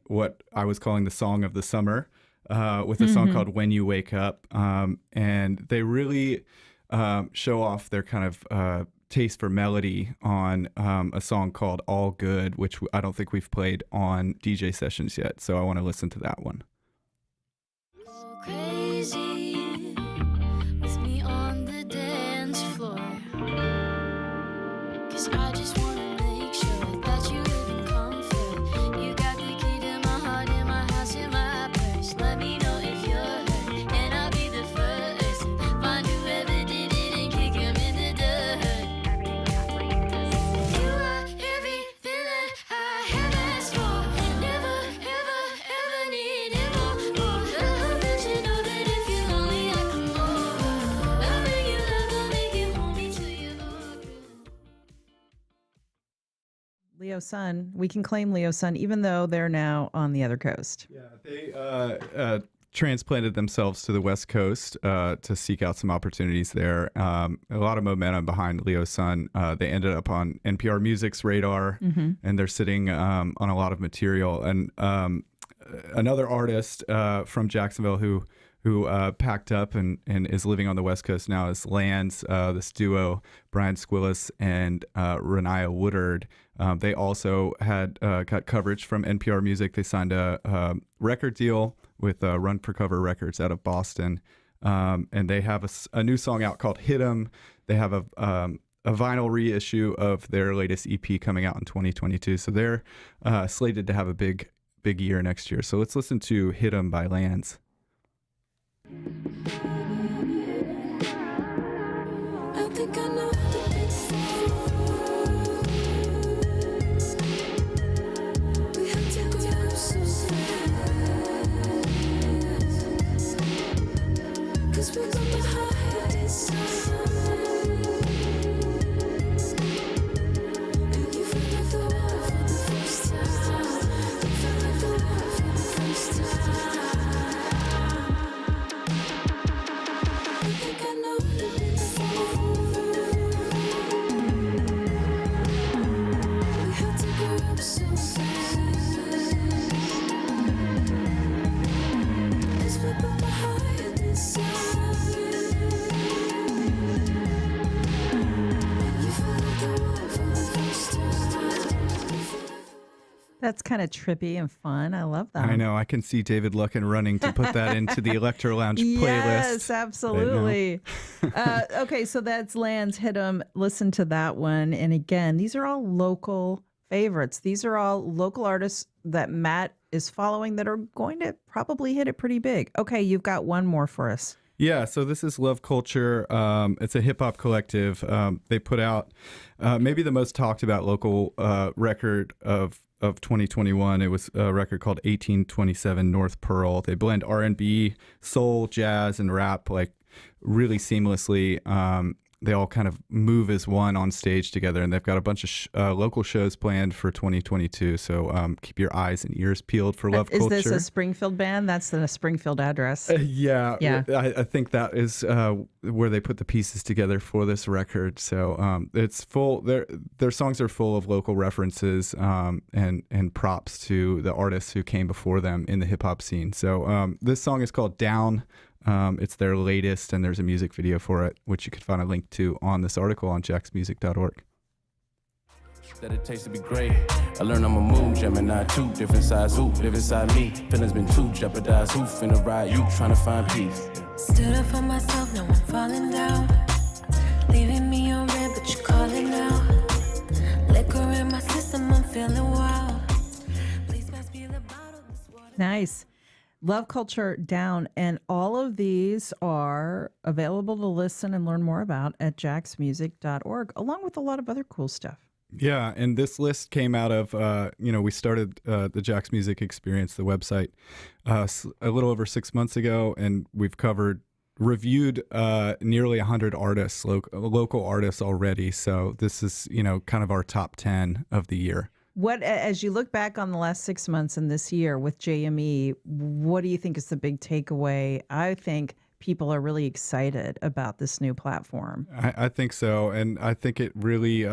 what I was calling the song of the summer with a song called When You Wake Up. And they really show off their kind of taste for melody on a song called All Good, which I don't think we've played on DJ sessions yet. So I want to listen to that one. Crazy with me on the dance floor, 'cause I just want to make sure that you live in comfort. You got the key to my heart, in my house, in my purse. Let me know if you're hurt, and I'll be the first to find whoever did it and kick him in the dirt. You are everything that I have asked for. Never, ever, ever needed more. I bet you know that if you're lonely, I come over. I'll bring you love, I'll make you hold me till you're over. Leo's son, we can claim Leo's son, even though they're now on the other coast. Yeah, they transplanted themselves to the West Coast to seek out some opportunities there. A lot of momentum behind Leo's son. They ended up on NPR Music's radar, and they're sitting on a lot of material. And another artist from Jacksonville who packed up and is living on the West Coast now is Lands, this duo, Brian Squillis and Renaya Woodard. They also had got coverage from NPR Music. They signed a record deal with Run for Cover Records out of Boston. And they have a new song out called Hit 'Em. They have a vinyl reissue of their latest EP coming out in 2022. So they're slated to have a big year next year. So let's listen to Hit 'Em by Lands. I think I know the before. We have to go so fast, 'cause we're on the higher side. And you feel like the water for the first time. You feel like the water for the first time. I think I know the before. We have to go up so fast, 'cause we're on the higher side. You feel like the water for the first time. That's kind of trippy and fun. I love that. I know. I can see David Luckin running to put that into the Electro Lounge playlist. Yes, absolutely. Okay, so that's Lands, Hit 'Em. Listen to that one. And again, these are all local favorites. These are all local artists that Matt is following that are going to probably hit it pretty big. Okay, you've got one more for us. Yeah, so this is Love Culture. It's a hip hop collective. They put out maybe the most talked about local record of 2021. It was a record called 1827 North Pearl. They blend R&B, soul, jazz, and rap like really seamlessly. They all kind of move as one on stage together, and they've got a bunch of local shows planned for 2022. So keep your eyes and ears peeled for Love Culture. Is this a Springfield band? That's the Springfield address. Yeah. I think that is where they put the pieces together for this record. So it's full. Their songs are full of local references and props to the artists who came before them in the hip hop scene. So this song is called Down. It's their latest, and there's a music video for it, which you can find a link to on this article on jacksmusic.org. That it tastes to be great. I learned I'm a moon Gemini, two different sides. Who live inside me? Feelings been too jeopardized. Who finna ride you? Trying to find peace. Stood up for myself, now I'm falling down. Leaving me on red, but you calling now. Liquor in my system, I'm feeling wild. Please pass me the bottle. Nice. Love Culture, Down, and all of these are available to listen and learn more about at jacksmusic.org, along with a lot of other cool stuff. Yeah, and this list came out of, we started the Jack's Music Experience, the website, a little over 6 months ago, and we've reviewed nearly 100 artists, local artists already. So this is, kind of our top 10 of the year. What, as you look back on the last 6 months and this year with JME, what do you think is the big takeaway? I think people are really excited about this new platform. I think so. And I think it really,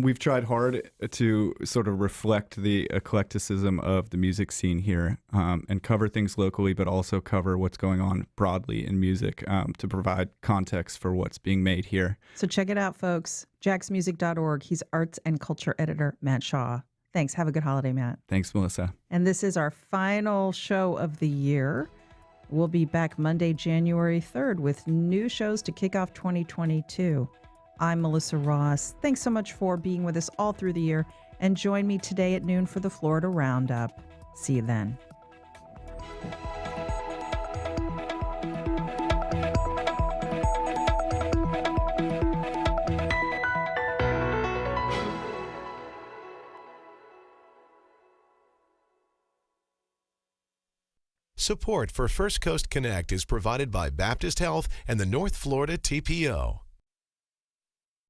we've tried hard to sort of reflect the eclecticism of the music scene here, and cover things locally, but also cover what's going on broadly in music, to provide context for what's being made here. So check it out, folks. jacksmusic.org. He's arts and culture editor, Matt Shaw. Thanks. Have a good holiday, Matt. Thanks, Melissa. And this is our final show of the year. We'll be back Monday, January 3rd with new shows to kick off 2022. I'm Melissa Ross. Thanks so much for being with us all through the year. And join me today at noon for the Florida Roundup. See you then. Support for First Coast Connect is provided by Baptist Health and the North Florida TPO.